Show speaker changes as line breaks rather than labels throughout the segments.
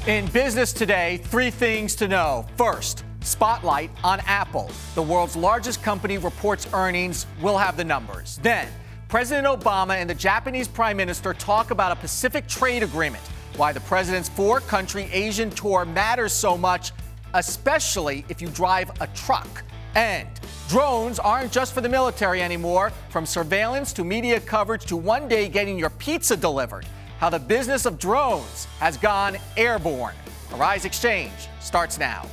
In business today, three things to know. First, spotlight on Apple. The world's largest company reports earnings. We'll have the numbers. Then, President Obama and the Japanese Prime Minister talk about a Pacific trade agreement, why the president's four-country Asian tour matters so much, especially if you drive a truck. And drones aren't just for the military anymore. From surveillance to media coverage to one day getting your pizza delivered. How the business of drones has gone airborne. Arise Exchange starts now.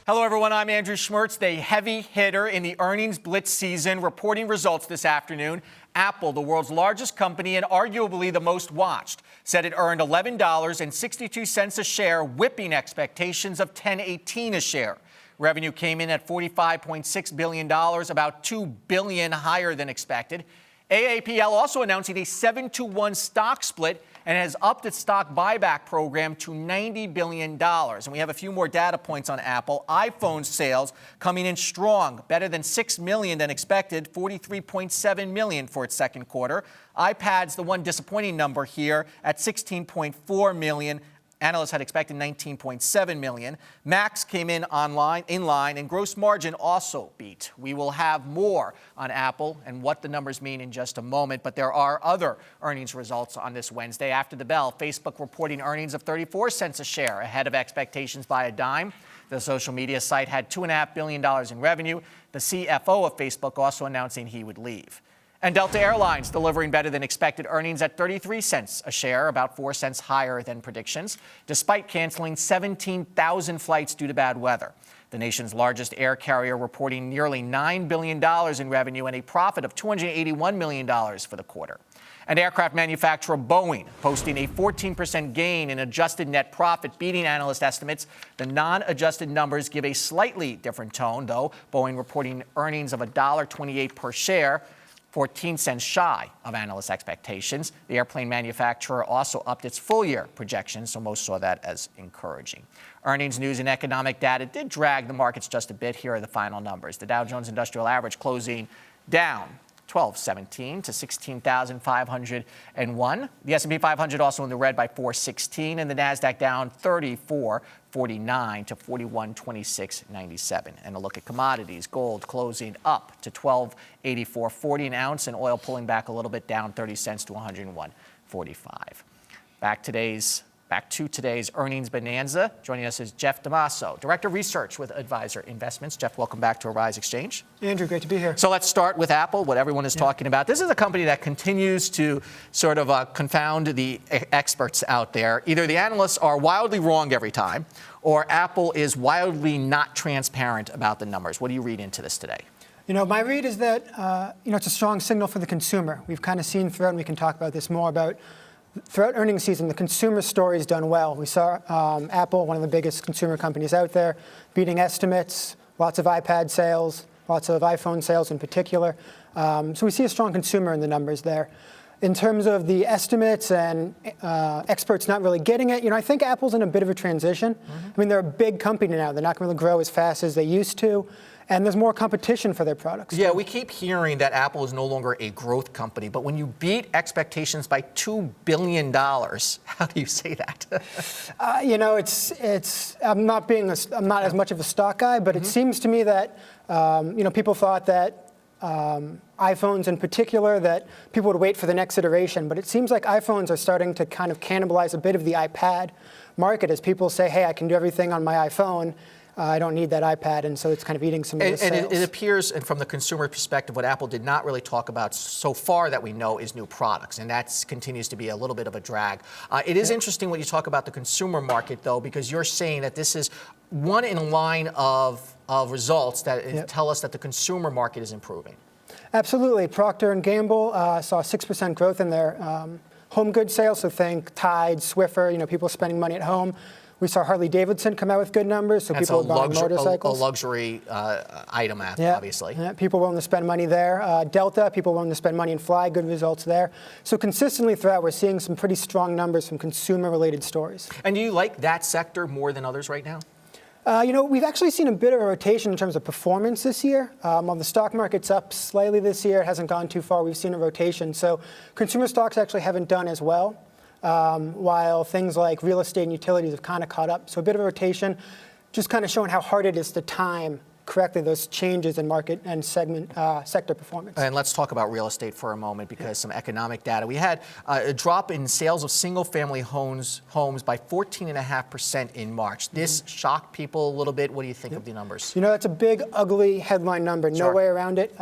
Hello, everyone. I'm Andrew Schmertz, the heavy hitter in the earnings blitz season, reporting results this afternoon. Apple, the world's largest company and arguably the most watched, said it earned $11.62 a share, whipping expectations of $10.18 a share. Revenue came in at $45.6 billion, about $2 billion higher than expected. AAPL also announcing a 7-to-1 stock split and has upped its stock buyback program to $90 billion. And we have a few more data points on Apple. iPhone sales coming in strong, better than 6 million than expected, 43.7 million for its second quarter. iPad's the one disappointing number here at 16.4 million. Analysts had expected 19.7 million. Macs came in line, and gross margin also beat. We will have more on Apple and what the numbers mean in just a moment, but there are other earnings results on this Wednesday. After the bell, Facebook reporting earnings of 34 cents a share, ahead of expectations by a dime. The social media site had $2.5 billion in revenue. The CFO of Facebook also announcing he would leave. And Delta Airlines delivering better than expected earnings at 33 cents a share, about 4 cents higher than predictions, despite canceling 17,000 flights due to bad weather. The nation's largest air carrier reporting nearly $9 billion in revenue and a profit of $281 million for the quarter. And aircraft manufacturer Boeing posting a 14% gain in adjusted net profit, beating analyst estimates. The non-adjusted numbers give a slightly different tone, though. Boeing reporting earnings of $1.28 per share, 14 cents shy of analyst expectations. The airplane manufacturer also upped its full-year projections, so most saw that as encouraging. Earnings news and economic data did drag the markets just a bit. Here are the final numbers. The Dow Jones Industrial Average closing down 1217 to 16,501. The S&P 500 also in the red by 416, and the Nasdaq down 3449 to 4126.97. And a look at commodities: gold closing up to $1284.40 an ounce, and oil pulling back a little bit, down 30 cents to 101.45. Back to today's earnings bonanza. Joining us is Jeff Damaso, Director of Research with Advisor Investments. Jeff, welcome back to Arise Exchange.
Andrew, great to be here.
So let's start with Apple, what everyone is talking about. This is a company that continues to sort of confound the experts out there. Either the analysts are wildly wrong every time, or Apple is wildly not transparent about the numbers. What do you read into this today?
You know, my read is that, it's a strong signal for the consumer. We've kind of seen throughout, and we can talk about this more, about throughout earnings season, the consumer story's done well. We saw Apple, one of the biggest consumer companies out there, beating estimates, lots of iPad sales, lots of iPhone sales in particular. So we see a strong consumer in the numbers there. In terms of the estimates and experts not really getting it, I think Apple's in a bit of a transition. I mean, they're a big company now. They're not going to grow as fast as they used to. And there's more competition for their products.
Yeah, we keep hearing that Apple is no longer a growth company, but when you beat expectations by $2 billion, how do you say that?
I'm not as much of a stock guy, but it seems to me that, people thought that iPhones in particular, that people would wait for the next iteration. But it seems like iPhones are starting to kind of cannibalize a bit of the iPad market as people say, hey, I can do everything on my iPhone. I don't need that iPad, and so it's kind of eating some of the sales.
And it appears, and from the consumer perspective, what Apple did not really talk about so far that we know is new products, and that continues to be a little bit of a drag. It is interesting when you talk about the consumer market, though, because you're saying that this is one in a line of results that tell us that the consumer market is improving.
Absolutely. Procter & Gamble saw 6% growth in their home goods sales, so think Tide, Swiffer, people spending money at home. We saw Harley-Davidson come out with good numbers, so
That's
people are buying motorcycles.
A luxury item, obviously.
Yeah, people willing to spend money there. Delta, people willing to spend money and fly, good results there. So consistently throughout, we're seeing some pretty strong numbers from consumer-related stories.
And do you like that sector more than others right now?
We've actually seen a bit of a rotation in terms of performance this year. While the stock market's up slightly this year, it hasn't gone too far. We've seen a rotation. So consumer stocks actually haven't done as well, while things like real estate and utilities have kind of caught up. So a bit of a rotation, just kind of showing how hard it is to time correctly those changes in market and sector performance.
And let's talk about real estate for a moment, because some economic data. We had a drop in sales of single-family homes by 14.5% in March. This shocked people a little bit. What do you think of the numbers?
That's a big, ugly headline number. No way around it.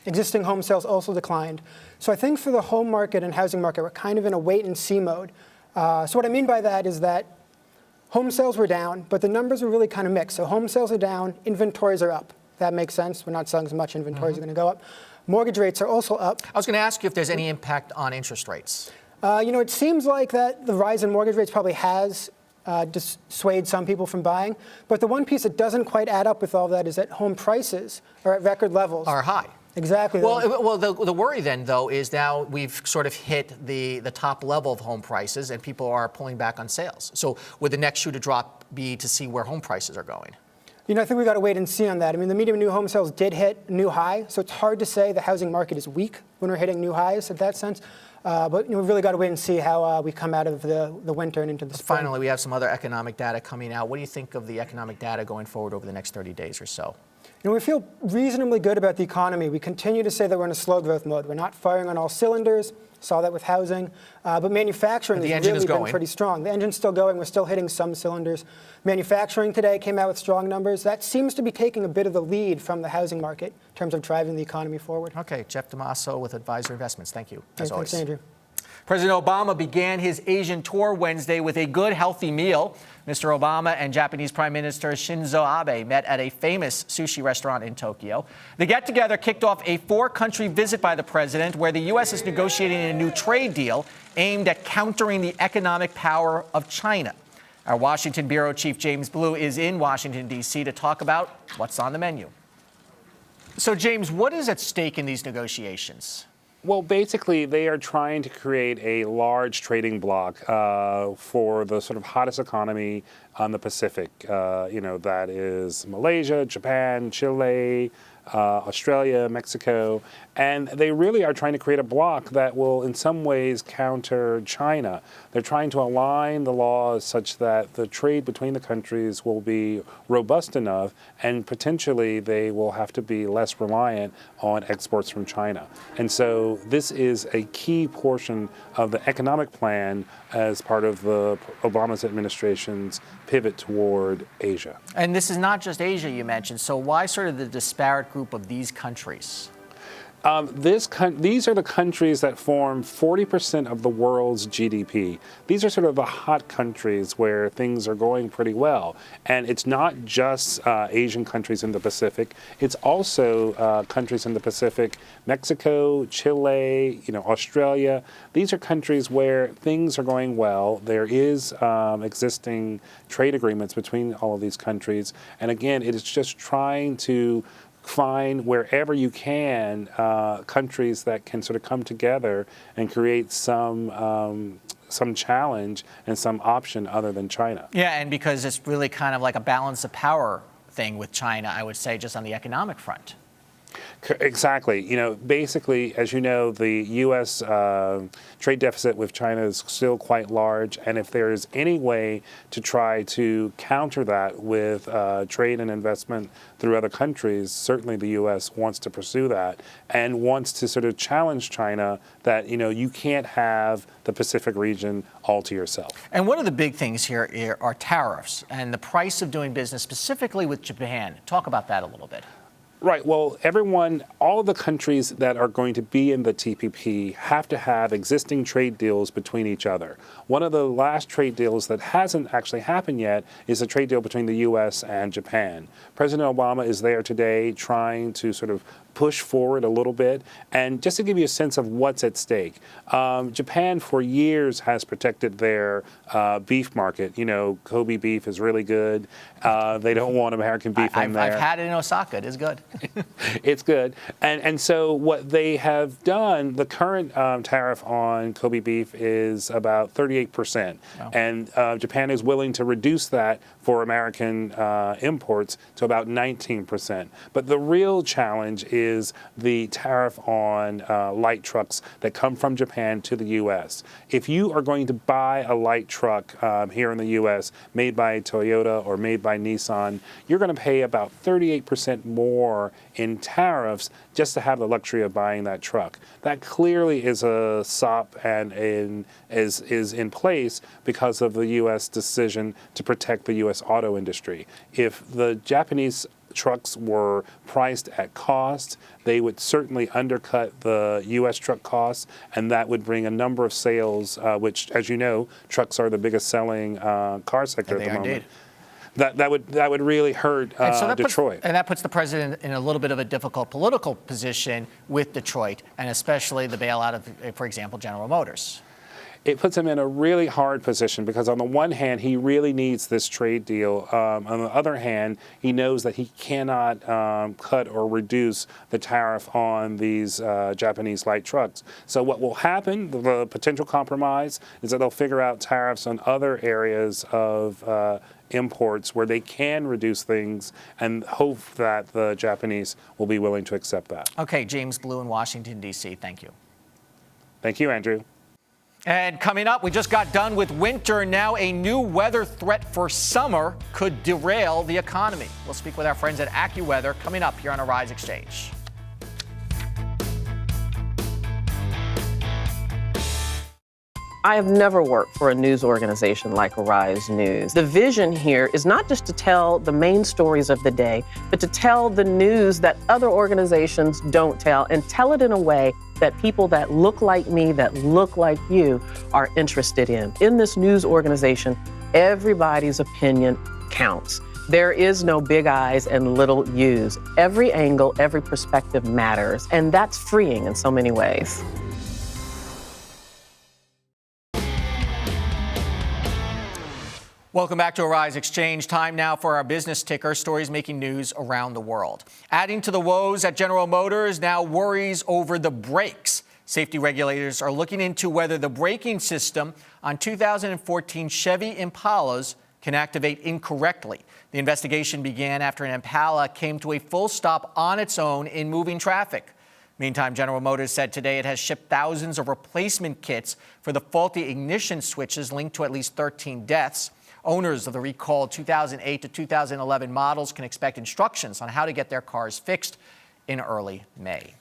Existing home sales also declined. So I think for the home market and housing market, we're kind of in a wait-and-see mode. So what I mean by that is that home sales were down, but the numbers are really kind of mixed. So home sales are down, inventories are up. That makes sense. We're not selling as much, inventories are going to go up. Mortgage rates are also up.
I was going to ask you if there's any impact on interest rates.
It seems like that the rise in mortgage rates probably has dissuaded some people from buying. But the one piece that doesn't quite add up with all that is that home prices are at record levels.
Are high.
Exactly.
Well, the worry then, though, is now we've sort of hit the top level of home prices, and people are pulling back on sales. So would the next shoe to drop be to see where home prices are going?
I think we've got to wait and see on that. I mean, the median new home sales did hit a new high, so it's hard to say the housing market is weak when we're hitting new highs in that sense. But we've really got to wait and see how we come out of the winter and into the spring.
Finally, we have some other economic data coming out. What do you think of the economic data going forward over the next 30 days or so?
We feel reasonably good about the economy. We continue to say that we're in a slow growth mode. We're not firing on all cylinders. Saw that with housing. But manufacturing has really been pretty strong. The engine's still going. We're still hitting some cylinders. Manufacturing today came out with strong numbers. That seems to be taking a bit of the lead from the housing market in terms of driving the economy forward.
Okay, Jeff Damaso with Advisor Investments. Thank you, as always.
Thanks, Andrew.
President Obama began his Asian tour Wednesday with a good, healthy meal. Mr. Obama and Japanese Prime Minister Shinzo Abe met at a famous sushi restaurant in Tokyo. The get-together kicked off a four-country visit by the president, where the U.S. is negotiating a new trade deal aimed at countering the economic power of China. Our Washington Bureau Chief James Blue is in Washington, D.C. to talk about what's on the menu. So, James, what is at stake in these negotiations?
Well, basically, they are trying to create a large trading bloc for the sort of hottest economy on the Pacific. That is Malaysia, Japan, Chile, Australia, Mexico, and they really are trying to create a bloc that will in some ways counter China. They're trying to align the laws such that the trade between the countries will be robust enough, and potentially they will have to be less reliant on exports from China. And so this is a key portion of the economic plan as part of the Obama administration's pivot toward Asia.
And this is not just Asia you mentioned, so why sort of the disparate group of these countries?
These are the countries that form 40% of the world's GDP. These are sort of the hot countries where things are going pretty well. And it's not just Asian countries in the Pacific. It's also countries in the Pacific, Mexico, Chile, Australia. These are countries where things are going well. There is existing trade agreements between all of these countries. And again, it is just trying to find wherever you can countries that can sort of come together and create some challenge and some option other than China.
Yeah, and because it's really kind of like a balance of power thing with China, I would say, just on the economic front.
Exactly. Basically, as you know, the U.S. Trade deficit with China is still quite large. And if there is any way to try to counter that with trade and investment through other countries, certainly the U.S. wants to pursue that and wants to sort of challenge China that, you can't have the Pacific region all to yourself.
And one of the big things here are tariffs and the price of doing business, specifically with Japan. Talk about that a little bit.
Right. Well, all of the countries that are going to be in the TPP have to have existing trade deals between each other. One of the last trade deals that hasn't actually happened yet is a trade deal between the U.S. and Japan. President Obama is there today trying to sort of push forward a little bit. And just to give you a sense of what's at stake, Japan for years has protected their beef market. You know, Kobe beef is really good. They don't want American beef in there.
I've had it in Osaka. It is good.
It's good. And so what they have done, the current tariff on Kobe beef is about 38%. Wow. And Japan is willing to reduce that for American imports to about 19%. But the real challenge is the tariff on light trucks that come from Japan to the U.S. If you are going to buy a light truck here in the U.S. made by Toyota or made by Nissan, you're going to pay about 38% more in tariffs just to have the luxury of buying that truck. That clearly is a SOP and is in place because of the U.S. decision to protect the U.S. auto industry. If the Japanese trucks were priced at cost, they would certainly undercut the U.S. truck costs, and that would bring a number of sales, which, as you know, trucks are the biggest selling car sector at the moment.
Indeed.
That would really hurt Detroit.
And that puts the president in a little bit of a difficult political position with Detroit, and especially the bailout of, for example, General Motors.
It puts him in a really hard position because on the one hand, he really needs this trade deal. On the other hand, he knows that he cannot cut or reduce the tariff on these Japanese light trucks. So what will happen, the potential compromise, is that they'll figure out tariffs on other areas of imports where they can reduce things and hope that the Japanese will be willing to accept that.
Okay, James Blue in Washington, D.C., thank you.
Thank you, Andrew.
And coming up, we just got done with winter. Now a new weather threat for summer could derail the economy. We'll speak with our friends at AccuWeather coming up here on Arise Exchange.
I have never worked for a news organization like Arise News. The vision here is not just to tell the main stories of the day, but to tell the news that other organizations don't tell, and tell it in a way that people that look like me, that look like you, are interested in. In this news organization, everybody's opinion counts. There is no big I's and little U's. Every angle, every perspective matters, and that's freeing in so many ways.
Welcome back to Arise Exchange. Time now for our business ticker, stories making news around the world. Adding to the woes at General Motors, now worries over the brakes. Safety regulators are looking into whether the braking system on 2014 Chevy Impalas can activate incorrectly. The investigation began after an Impala came to a full stop on its own in moving traffic. Meantime, General Motors said today it has shipped thousands of replacement kits for the faulty ignition switches linked to at least 13 deaths. Owners of the recalled 2008 to 2011 models can expect instructions on how to get their cars fixed in early May.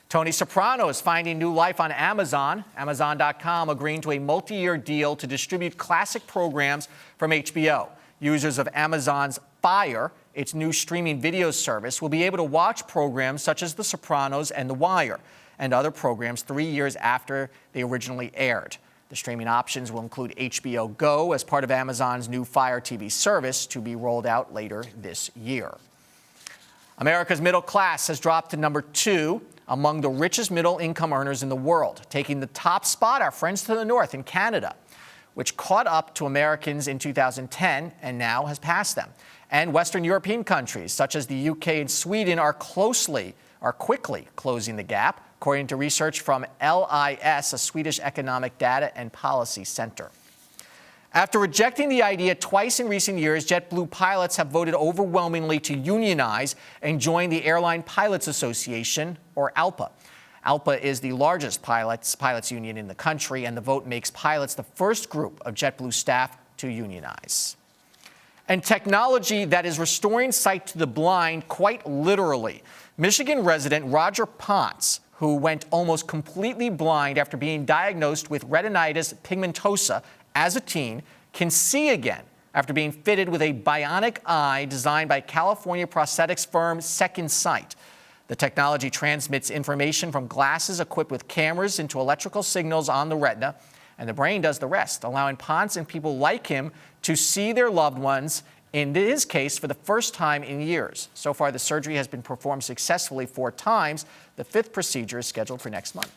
Tony Soprano is finding new life on Amazon. Amazon.com agreeing to a multi-year deal to distribute classic programs from HBO. Users of Amazon's Fire, its new streaming video service, will be able to watch programs such as The Sopranos and The Wire, and other programs 3 years after they originally aired. The streaming options will include HBO Go as part of Amazon's new Fire TV service to be rolled out later this year. America's middle class has dropped to number 2 among the richest middle-income earners in the world. Taking the top spot, our friends to the north in Canada, which caught up to Americans in 2010 and now has passed them. And Western European countries, such as the UK and Sweden, are quickly closing the gap, according to research from LIS, a Swedish economic data and policy center. After rejecting the idea twice in recent years, JetBlue pilots have voted overwhelmingly to unionize and join the Airline Pilots Association, or ALPA. ALPA is the largest pilots union in the country, and the vote makes pilots the first group of JetBlue staff to unionize. And technology that is restoring sight to the blind, quite literally. Michigan resident Roger Ponce, who went almost completely blind after being diagnosed with retinitis pigmentosa as a teen, can see again after being fitted with a bionic eye designed by California prosthetics firm Second Sight. The technology transmits information from glasses equipped with cameras into electrical signals on the retina, and the brain does the rest, allowing Ponce and people like him to see their loved ones In his case, for the first time in years. So far, the surgery has been performed successfully 4 times. The 5th procedure is scheduled for next month.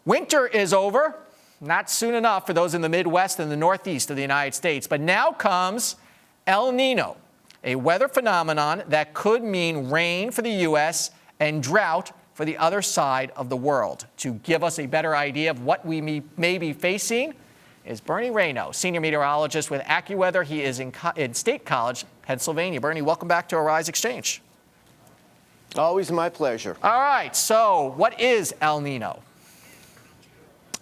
Winter is over. Not soon enough for those in the Midwest and the Northeast of the United States. But now comes El Nino, a weather phenomenon that could mean rain for the U.S. and drought for the other side of the world. To give us a better idea of what we may be facing is Bernie Rayno, senior meteorologist with AccuWeather. He is in State College, Pennsylvania. Bernie, welcome back to Arise XChange.
Always my pleasure.
All right, so what is El Nino?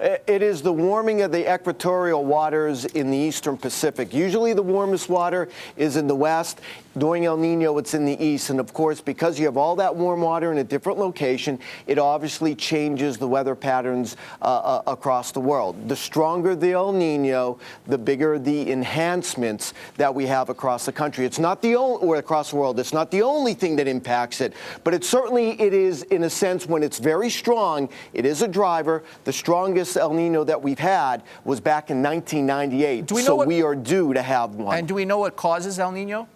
It is the warming of the equatorial waters in the eastern Pacific. Usually the warmest water is in the west. During El Nino, it's in the east. And of course, because you have all that warm water in a different location, it obviously changes the weather patterns across the world. The stronger the El Nino, the bigger the enhancements that we have across the country. It's not the only, or across the world, it's not the only thing that impacts it, but it is, in a sense, when it's very strong, it is a driver. The strongest El Nino that we've had was back in 1998. We are due to have one.
And do we know what causes El Nino?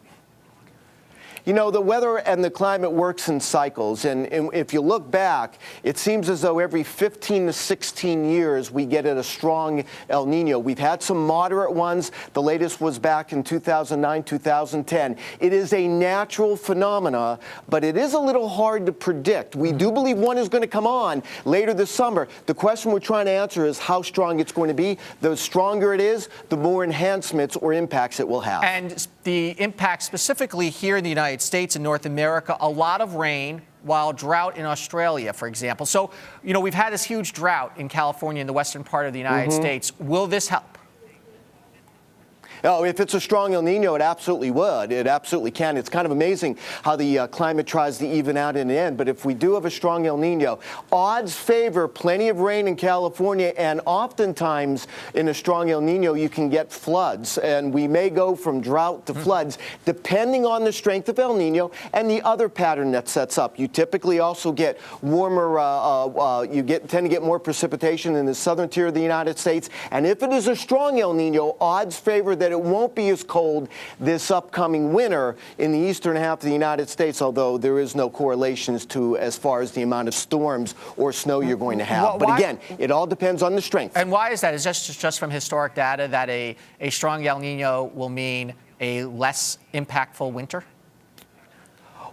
You know, the weather and the climate works in cycles, and if you look back, it seems as though every 15 to 16 years we get a strong El Nino. We've had some moderate ones. The latest was back in 2009, 2010. It is a natural phenomena, but it is a little hard to predict. We do believe one is going to come on later this summer. The question we're trying to answer is how strong it's going to be. The stronger it is, the more enhancements or impacts it will have.
And the impact specifically here in the United States and North America, a lot of rain, while drought in Australia, for example. So, you know, we've had this huge drought in California in the western part of the United States. Will this help?
Oh, if it's a strong El Nino, it absolutely would. It absolutely can. It's kind of amazing how the climate tries to even out in the end. But if we do have a strong El Nino, odds favor plenty of rain in California, and oftentimes in a strong El Nino, you can get floods. And we may go from drought to floods, depending on the strength of El Nino and the other pattern that sets up. You typically also get warmer, tend to get more precipitation in the southern tier of the United States. And if it is a strong El Nino, odds favor that it won't be as cold this upcoming winter in the eastern half of the United States, although there is no correlations to as far as the amount of storms or snow you're going to have. But again, it all depends on the strength.
And why is that? Is that just from historic data that a strong El Nino will mean a less impactful winter?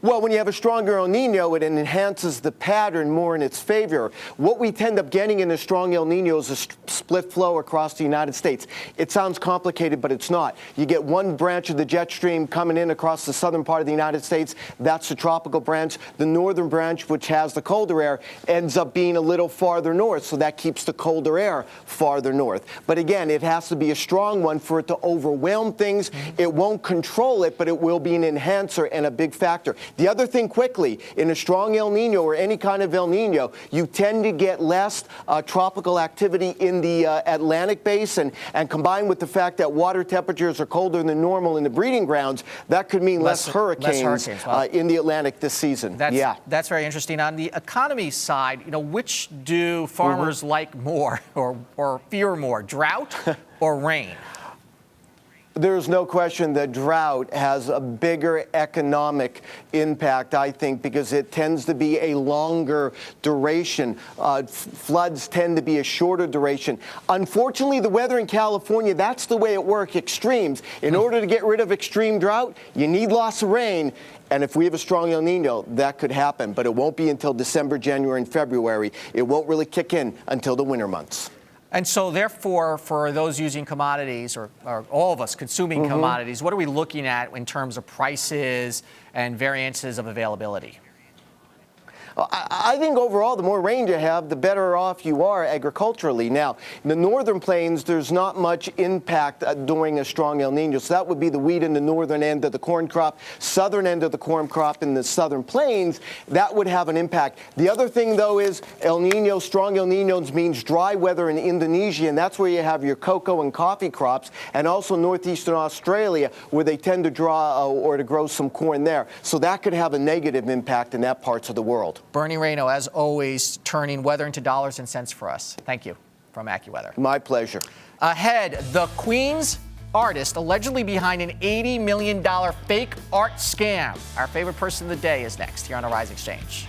Well, when you have a stronger El Nino, it enhances the pattern more in its favor. What we tend up getting in a strong El Nino is a split flow across the United States. It sounds complicated, but it's not. You get one branch of the jet stream coming in across the southern part of the United States. That's the tropical branch. The northern branch, which has the colder air, ends up being a little farther north, so that keeps the colder air farther north. But again, it has to be a strong one for it to overwhelm things. It won't control it, but it will be an enhancer and a big factor. The other thing quickly, in a strong El Nino or any kind of El Nino, you tend to get less tropical activity in the Atlantic basin, and combined with the fact that water temperatures are colder than normal in the breeding grounds, that could mean less hurricanes in the Atlantic this season.
That's very interesting. On the economy side, you know, which do farmers like more or fear more, drought or rain?
There's no question that drought has a bigger economic impact, I think, because it tends to be a longer duration. Floods tend to be a shorter duration. Unfortunately, the weather in California, that's the way it works, extremes. In order to get rid of extreme drought, you need lots of rain. And if we have a strong El Nino, that could happen. But it won't be until December, January, and February. It won't really kick in until the winter months.
And so, therefore, for those using commodities, or all of us consuming commodities, what are we looking at in terms of prices and variances of availability?
I think overall, the more rain you have, the better off you are agriculturally. Now, in the northern plains, there's not much impact during a strong El Nino. So that would be the wheat in the northern end of the corn crop, southern end of the corn crop in the southern plains. That would have an impact. The other thing, though, is El Nino, strong El Ninos means dry weather in Indonesia, and that's where you have your cocoa and coffee crops, and also northeastern Australia, where they tend to draw or to grow some corn there. So that could have a negative impact in that parts of the world.
Bernie Rayno, as always, turning weather into dollars and cents for us. Thank you from AccuWeather.
My pleasure.
Ahead, the Queen's artist allegedly behind an $80 million fake art scam. Our favorite person of the day is next here on Arise Exchange.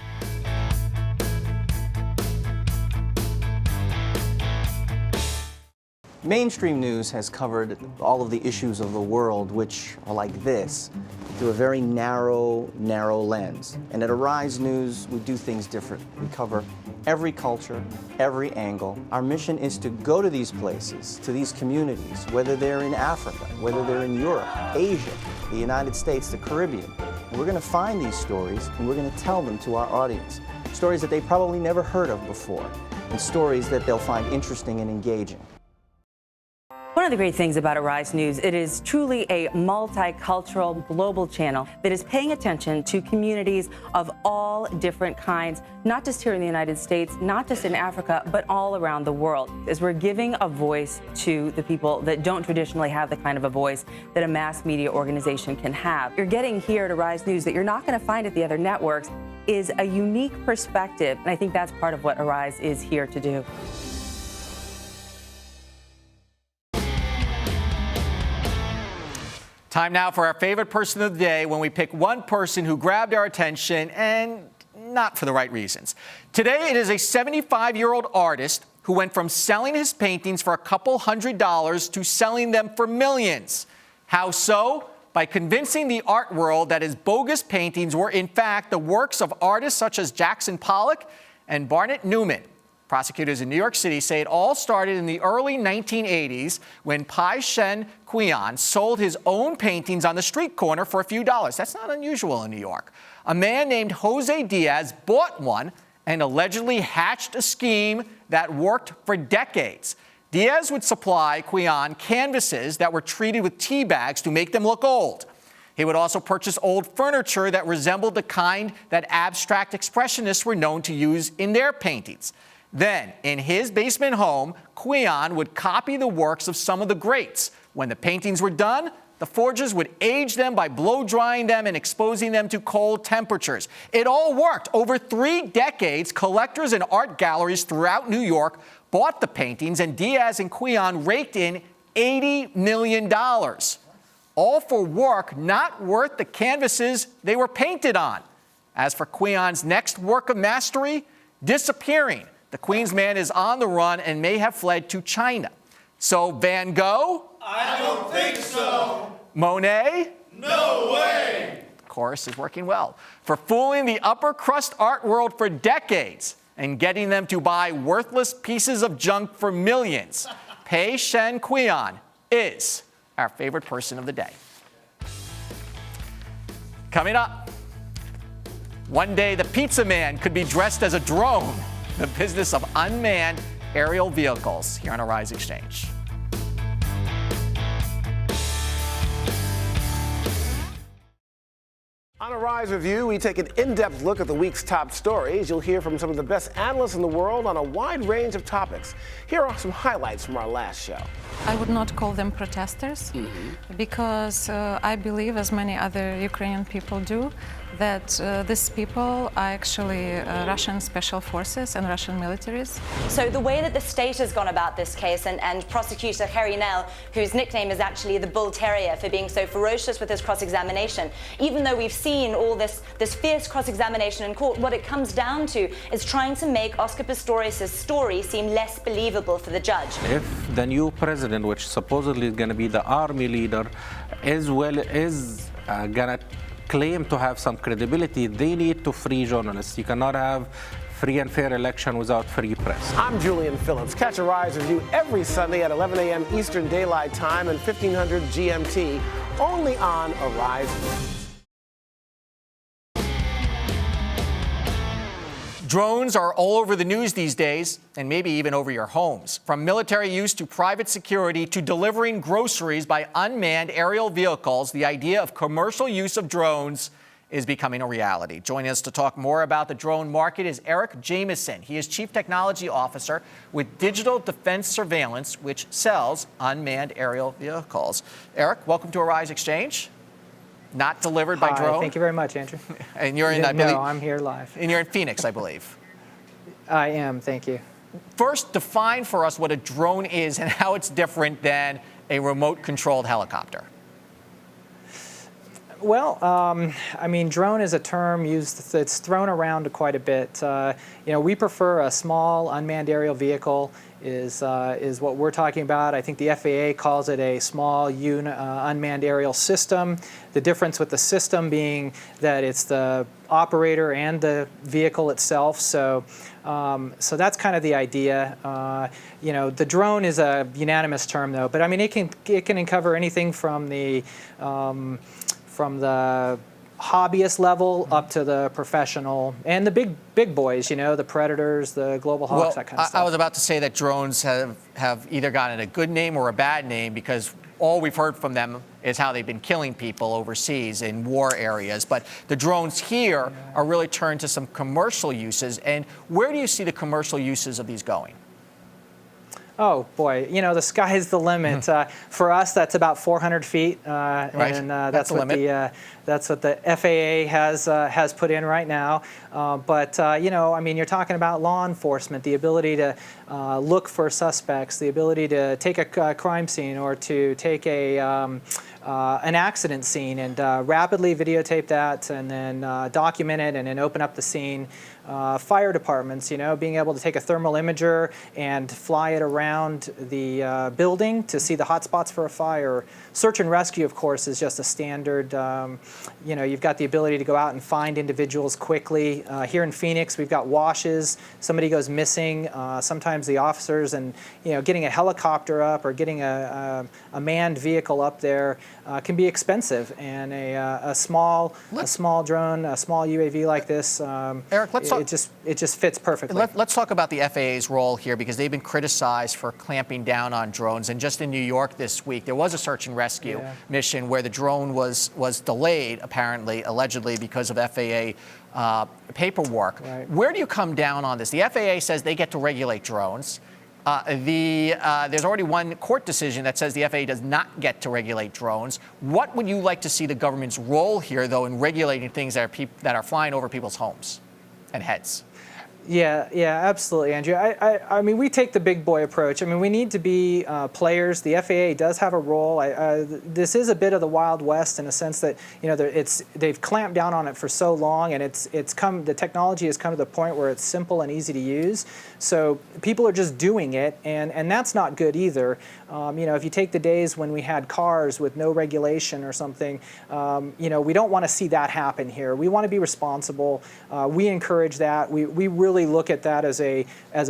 Mainstream news has covered all of the issues of the world, which are like this, through a very narrow lens. And at Arise News, we do things different. We cover every culture, every angle. Our mission is to go to these places, to these communities, whether they're in Africa, whether they're in Europe, Asia, the United States, the Caribbean. We're going to find these stories, and we're going to tell them to our audience. Stories that they probably never heard of before, and stories that they'll find interesting and engaging.
One of the great things about Arise News, it is truly a multicultural global channel that is paying attention to communities of all different kinds, not just here in the United States, not just in Africa, but all around the world, as we're giving a voice to the people that don't traditionally have the kind of a voice that a mass media organization can have. You're getting here at Arise News that you're not going to find at the other networks is a unique perspective, and I think that's part of what Arise is here to do.
Time now for our favorite person of the day, when we pick one person who grabbed our attention, and not for the right reasons. Today, it is a 75-year-old artist who went from selling his paintings for a couple $100s to selling them for millions. How so? By convincing the art world that his bogus paintings were, in fact, the works of artists such as Jackson Pollock and Barnett Newman. Prosecutors in New York City say it all started in the early 1980s when Pai Shen Quian sold his own paintings on the street corner for a few dollars. That's not unusual in New York. A man named Jose Diaz bought one and allegedly hatched a scheme that worked for decades. Diaz would supply Quian canvases that were treated with tea bags to make them look old. He would also purchase old furniture that resembled the kind that abstract expressionists were known to use in their paintings. Then, in his basement home, Quian would copy the works of some of the greats. When the paintings were done, the forgers would age them by blow-drying them and exposing them to cold temperatures. It all worked. Over 3 decades, collectors and art galleries throughout New York bought the paintings, and Diaz and Quian raked in $80 million. All for work not worth the canvases they were painted on. As for Quian's next work of mastery, disappearing. The Queen's man is on the run and may have fled to China. So Van Gogh?
I don't think so.
Monet?
No way.
Chorus is working well. For fooling the upper crust art world for decades and getting them to buy worthless pieces of junk for millions, Pai Shen Quian is our favorite person of the day. Coming up, one day the pizza man could be dressed as a drone. The business of unmanned aerial vehicles here on Arise Exchange.
On Arise Review, we take an in-depth look at the week's top stories. You'll hear from some of the best analysts in the world on a wide range of topics. Here are some highlights from our last show.
I would not call them protesters because I believe, as many other Ukrainian people do, that these people are actually Russian special forces and Russian militaries.
So the way that the state has gone about this case, and prosecutor Harry Nell, whose nickname is actually the Bull Terrier for being so ferocious with his cross-examination, even though we've seen all this fierce cross-examination in court, what it comes down to is trying to make Oscar Pistorius' story seem less believable for the judge.
If the new president, which supposedly is going to be the army leader, is going to claim to have some credibility, they need to free journalists. You cannot have free and fair election without free press.
I'm Julian Phillips. Catch Arise Review every Sunday at 11 a.m. Eastern Daylight Time and 1500 GMT, only on Arise News.
Drones are all over the news these days, and maybe even over your homes. From military use to private security to delivering groceries by unmanned aerial vehicles, the idea of commercial use of drones is becoming a reality. Joining us to talk more about the drone market is Eric Jamieson. He is Chief Technology Officer with Digital Defense Surveillance, which sells unmanned aerial vehicles. Eric, welcome to Arise Exchange. Not delivered by drone.
Thank you very much, Andrew.
And you're in,
No, I'm here live.
And you're in Phoenix, I believe.
I am, thank you.
First, define for us what a drone is and how it's different than a remote-controlled helicopter?
Well, I mean, drone is a term used, it's thrown around quite a bit. We prefer a small unmanned aerial vehicle is what we're talking about. I think the FAA calls it a small unmanned aerial system. The difference with the system being that it's the operator and the vehicle itself. So that's kind of the idea. The drone is a unanimous term, though. But I mean, it can cover anything from the hobbyist level up to the professional and the big boys, the Predators, the Global Hawks, that kind of stuff.
I was about to say that drones have either gotten a good name or a bad name because all we've heard from them is how they've been killing people overseas in war areas. But the drones here are really turned to some commercial uses. And where do you see the commercial uses of these going?
Oh boy, the sky is the limit. For us, that's about 400 feet,
right.
And that's what the FAA has put in right now. I mean, you're talking about law enforcement, the ability to look for suspects, the ability to take a crime scene or to take an accident scene and rapidly videotape that and then document it and then open up the scene. Fire departments, being able to take a thermal imager and fly it around the building to see the hot spots for a fire. Search and rescue, of course, is just a standard. You've got the ability to go out and find individuals quickly. Here in Phoenix, we've got washes. Somebody goes missing. Sometimes the officers and getting a helicopter up or getting a manned vehicle up there can be expensive. And a small drone, a small UAV like this,
Eric, let's talk.
It just fits perfectly.
Let's talk about the FAA's role here because they've been criticized for clamping down on drones. And just in New York this week, there was a search and rescue mission where the drone was delayed, apparently, allegedly, because of FAA paperwork.
Right.
Where do you come down on this? The FAA says they get to regulate drones. There's already one court decision that says the FAA does not get to regulate drones. What would you like to see the government's role here, though, in regulating things that are flying over people's homes and heads?
Yeah, absolutely, Andrew. I mean, we take the big boy approach. I mean, we need to be players. The FAA does have a role. This is a bit of the Wild West in a sense that they've clamped down on it for so long, and the technology has come to the point where it's simple and easy to use. So people are just doing it, and that's not good either. If you take the days when we had cars with no regulation or something, we don't want to see that happen here. We want to be responsible. We encourage that. We really look at that as a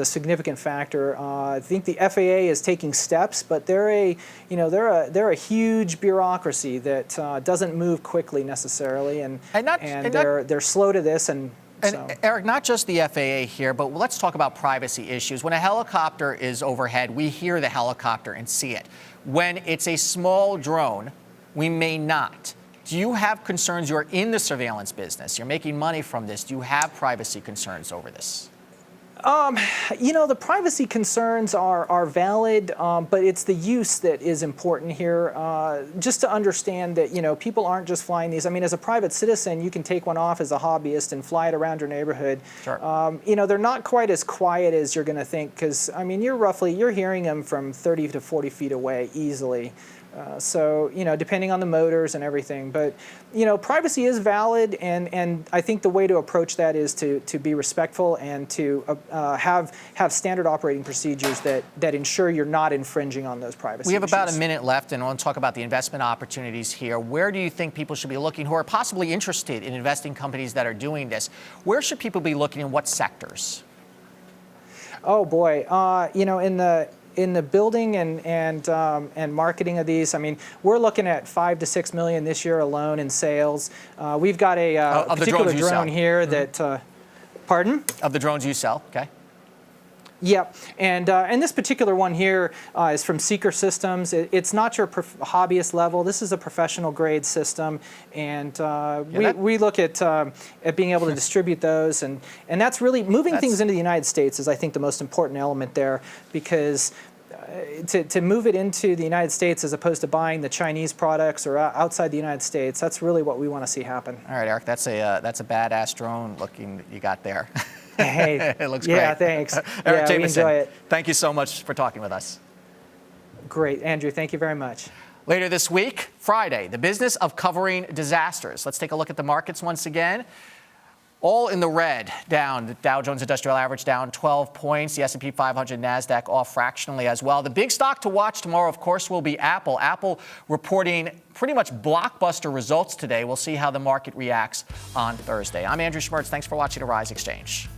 significant factor. I think the FAA is taking steps, but they're a huge bureaucracy that doesn't move quickly necessarily, and they're slow to this. And
Eric, not just the FAA here, but let's talk about privacy issues. When a helicopter is overhead, we hear the helicopter and see it. When it's a small drone, we may not. Do you have concerns? You're in the surveillance business. You're making money from this. Do you have privacy concerns over this?
The privacy concerns are valid, but it's the use that is important here. Just to understand that, people aren't just flying these. I mean, as a private citizen, you can take one off as a hobbyist and fly it around your neighborhood.
Sure.
They're not quite as quiet as you're going to think because, I mean, you're hearing them from 30 to 40 feet away easily. Depending on the motors and everything. But, privacy is valid, and I think the way to approach that is to be respectful and to have standard operating procedures that ensure you're not infringing on those privacy
We have
issues.
about a minute left, and I want to talk about the investment opportunities here. Where do you think people should be looking who are possibly interested in investing companies that are doing this? Where should people be looking, in what sectors?
Oh, boy. In the building and marketing of these, I mean, we're looking at $5 to $6 million this year alone in sales. We've got a particular drone here that. Pardon?
Of the drones you sell, okay.
Yep, and this particular one here is from Seeker Systems. It's not your hobbyist level. This is a professional grade system, and we look at being able to distribute those, and that's really moving things into the United States is, I think, the most important element there, because to move it into the United States as opposed to buying the Chinese products or outside the United States, that's really what we want to see happen.
All right, Eric, that's a badass drone looking you got there.
Hey,
it looks great.
Yeah, thanks.
Eric
we
Jameson,
enjoy it.
Thank you so much for talking with us.
Great. Andrew, thank you very much.
Later this week, Friday, the business of covering disasters. Let's take a look at the markets once again. All in the red, down. The Dow Jones Industrial Average down 12 points. The S&P 500, NASDAQ off fractionally as well. The big stock to watch tomorrow, of course, will be Apple. Apple reporting pretty much blockbuster results today. We'll see how the market reacts on Thursday. I'm Andrew Schmertz. Thanks for watching Arise Exchange.